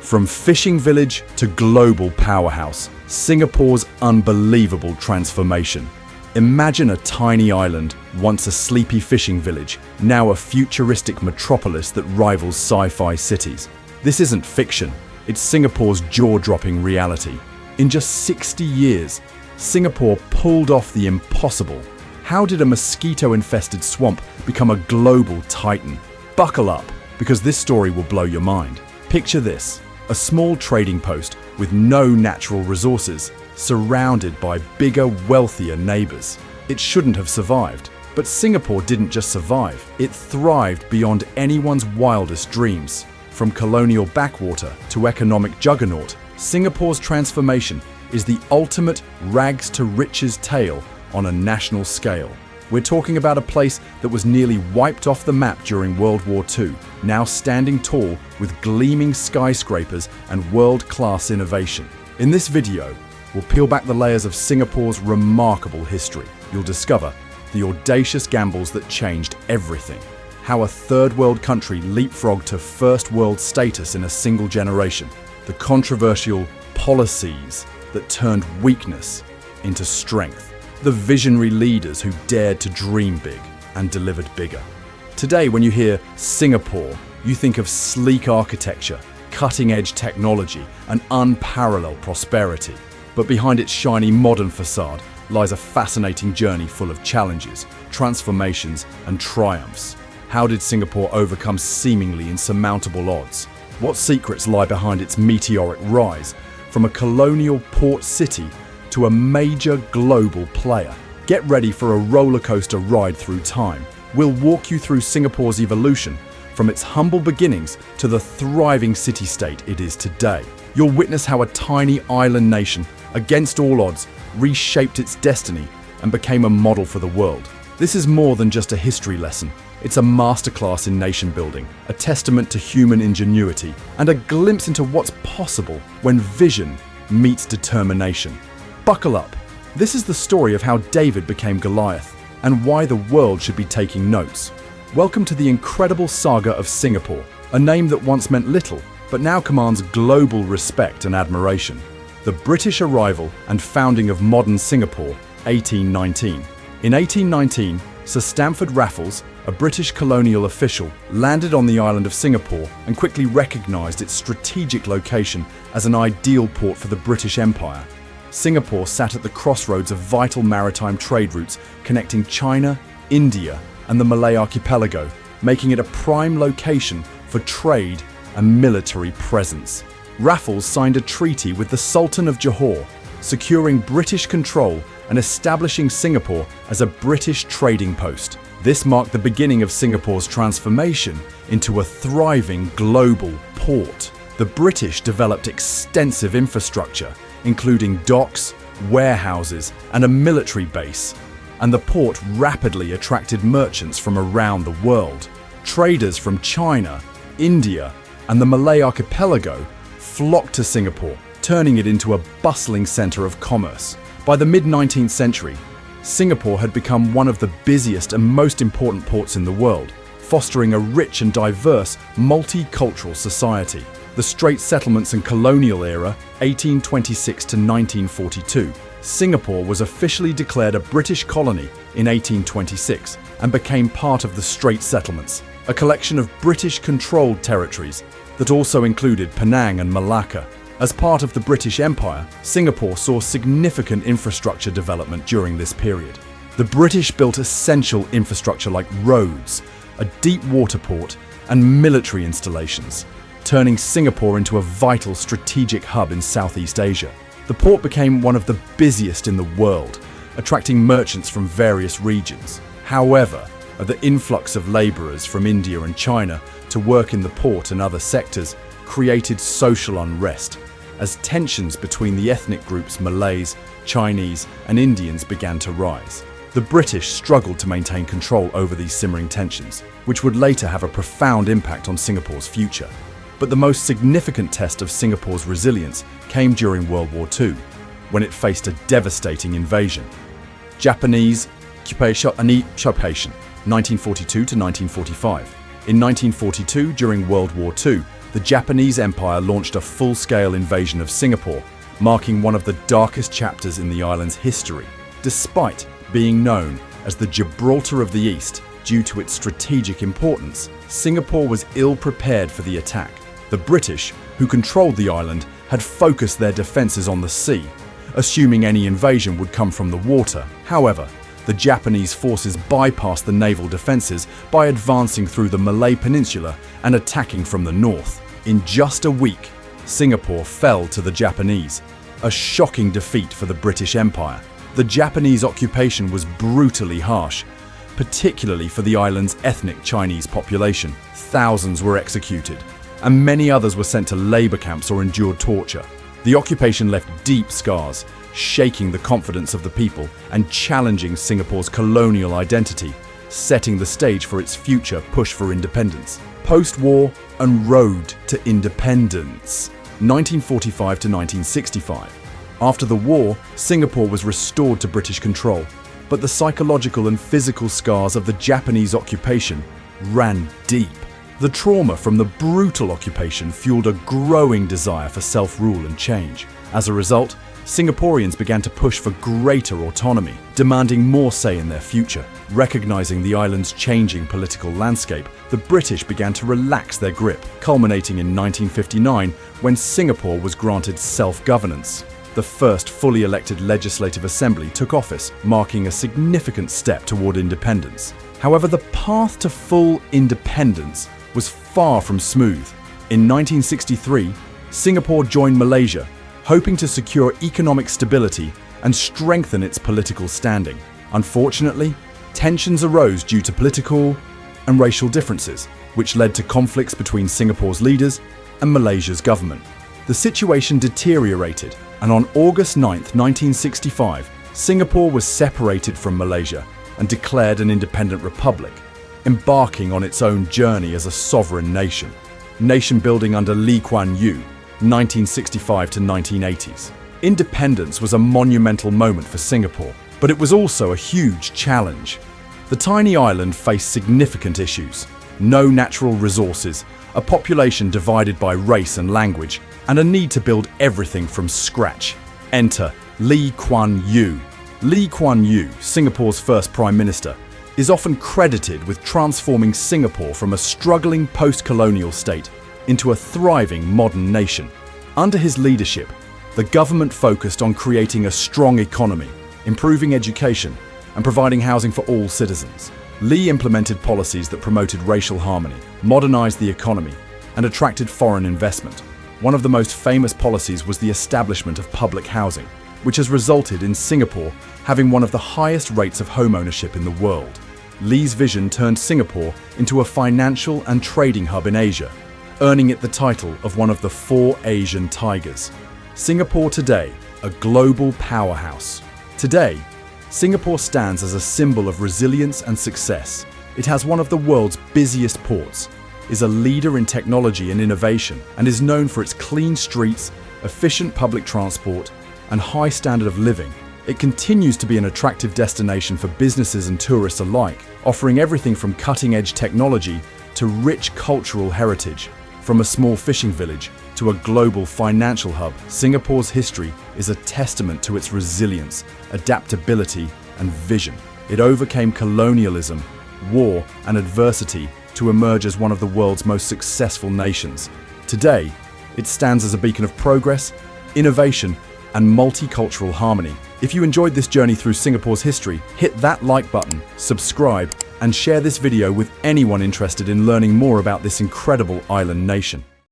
From fishing village to global powerhouse, Singapore's unbelievable transformation. Imagine a tiny island, once a sleepy fishing village, now a futuristic metropolis that rivals sci-fi cities. This isn't fiction, it's Singapore's jaw-dropping reality. In just 60 years, Singapore pulled off the impossible. How did a mosquito-infested swamp become a global titan? Buckle up, because this story will blow your mind. Picture this, a small trading post with no natural resources, surrounded by bigger, wealthier neighbours. It shouldn't have survived. But Singapore didn't just survive, it thrived beyond anyone's wildest dreams. From colonial backwater to economic juggernaut, Singapore's transformation is the ultimate rags to riches tale on a national scale. We're talking about a place that was nearly wiped off the map during World War II, now standing tall with gleaming skyscrapers and world-class innovation. In this video, we'll peel back the layers of Singapore's remarkable history. You'll discover the audacious gambles that changed everything, how a third world country leapfrogged to first world status in a single generation, the controversial policies that turned weakness into strength, the visionary leaders who dared to dream big and delivered bigger. Today, when you hear Singapore, you think of sleek architecture, cutting-edge technology, and unparalleled prosperity. But behind its shiny modern facade lies a fascinating journey full of challenges, transformations, and triumphs. How did Singapore overcome seemingly insurmountable odds? What secrets lie behind its meteoric rise from a colonial port city to a major global player? Get ready for a rollercoaster ride through time. We'll walk you through Singapore's evolution, from its humble beginnings to the thriving city-state it is today. You'll witness how a tiny island nation, against all odds, reshaped its destiny and became a model for the world. This is more than just a history lesson. It's a masterclass in nation building, a testament to human ingenuity, and a glimpse into what's possible when vision meets determination. Buckle up. This is the story of how David became Goliath and why the world should be taking notes. Welcome to the incredible saga of Singapore, a name that once meant little, but now commands global respect and admiration. The British arrival and founding of modern Singapore, 1819. In 1819, Sir Stamford Raffles, a British colonial official, landed on the island of Singapore and quickly recognised its strategic location as an ideal port for the British Empire. Singapore sat at the crossroads of vital maritime trade routes connecting China, India, and the Malay archipelago, making it a prime location for trade and military presence. Raffles signed a treaty with the Sultan of Johor, securing British control and establishing Singapore as a British trading post. This marked the beginning of Singapore's transformation into a thriving global port. The British developed extensive infrastructure, including docks, warehouses, and a military base, and the port rapidly attracted merchants from around the world. Traders from China, India, and the Malay archipelago flocked to Singapore, turning it into a bustling centre of commerce. By the mid-19th century, Singapore had become one of the busiest and most important ports in the world, fostering a rich and diverse multicultural society. The Straits settlements and colonial era, 1826 to 1942, Singapore was officially declared a British colony in 1826 and became part of the Straits settlements, a collection of British-controlled territories that also included Penang and Malacca. As part of the British Empire, Singapore saw significant infrastructure development during this period. The British built essential infrastructure like roads, a deep water port, and military installations, turning Singapore into a vital strategic hub in Southeast Asia. The port became one of the busiest in the world, attracting merchants from various regions. However, the influx of labourers from India and China to work in the port and other sectors created social unrest, as tensions between the ethnic groups Malays, Chinese, and Indians began to rise. The British struggled to maintain control over these simmering tensions, which would later have a profound impact on Singapore's future. But the most significant test of Singapore's resilience came during World War II, when it faced a devastating invasion. Japanese occupation, 1942 to 1945. In 1942, during World War II, the Japanese Empire launched a full-scale invasion of Singapore, marking one of the darkest chapters in the island's history. Despite being known as the Gibraltar of the East due to its strategic importance, Singapore was ill-prepared for the attack. The British, who controlled the island, had focused their defences on the sea, assuming any invasion would come from the water. However, the Japanese forces bypassed the naval defences by advancing through the Malay Peninsula and attacking from the north. In just a week, Singapore fell to the Japanese, a shocking defeat for the British Empire. The Japanese occupation was brutally harsh, particularly for the island's ethnic Chinese population. Thousands were executed, and many others were sent to labour camps or endured torture. The occupation left deep scars, shaking the confidence of the people and challenging Singapore's colonial identity, setting the stage for its future push for independence. Post-war and road to independence. 1945 to 1965. After the war, Singapore was restored to British control, but the psychological and physical scars of the Japanese occupation ran deep. The trauma from the brutal occupation fueled a growing desire for self-rule and change. As a result, Singaporeans began to push for greater autonomy, demanding more say in their future. Recognizing the island's changing political landscape, the British began to relax their grip, culminating in 1959 when Singapore was granted self-governance. The first fully elected legislative assembly took office, marking a significant step toward independence. However, the path to full independence was far from smooth. In 1963, Singapore joined Malaysia, hoping to secure economic stability and strengthen its political standing. Unfortunately, tensions arose due to political and racial differences, which led to conflicts between Singapore's leaders and Malaysia's government. The situation deteriorated, and on August 9, 1965, Singapore was separated from Malaysia and declared an independent republic, embarking on its own journey as a sovereign nation. Nation building under Kuan, 1965 to 1980s. Independence was a monumental moment for Singapore, but it was also a huge challenge. The tiny island faced significant issues: no natural resources, a population divided by race and language, and a need to build everything from scratch. Enter Lee Kuan Yew. Lee Kuan Yew, Singapore's first Prime Minister, is often credited with transforming Singapore from a struggling post-colonial state into a thriving modern nation. Under his leadership, the government focused on creating a strong economy, improving education, and providing housing for all citizens. Lee implemented policies that promoted racial harmony, modernized the economy, and attracted foreign investment. One of the most famous policies was the establishment of public housing, which has resulted in Singapore having one of the highest rates of home ownership in the world. Lee's vision turned Singapore into a financial and trading hub in Asia, earning it the title of one of the 4 Asian tigers. Singapore today, a global powerhouse. Today, Singapore stands as a symbol of resilience and success. It has one of the world's busiest ports, is a leader in technology and innovation, and is known for its clean streets, efficient public transport, and high standard of living. It continues to be an attractive destination for businesses and tourists alike, offering everything from cutting-edge technology to rich cultural heritage. From a small fishing village to a global financial hub, Singapore's history is a testament to its resilience, adaptability, and vision. It overcame colonialism, war, and adversity to emerge as one of the world's most successful nations. Today, it stands as a beacon of progress, innovation, and multicultural harmony. If you enjoyed this journey through Singapore's history, hit that like button, subscribe, and share this video with anyone interested in learning more about this incredible island nation.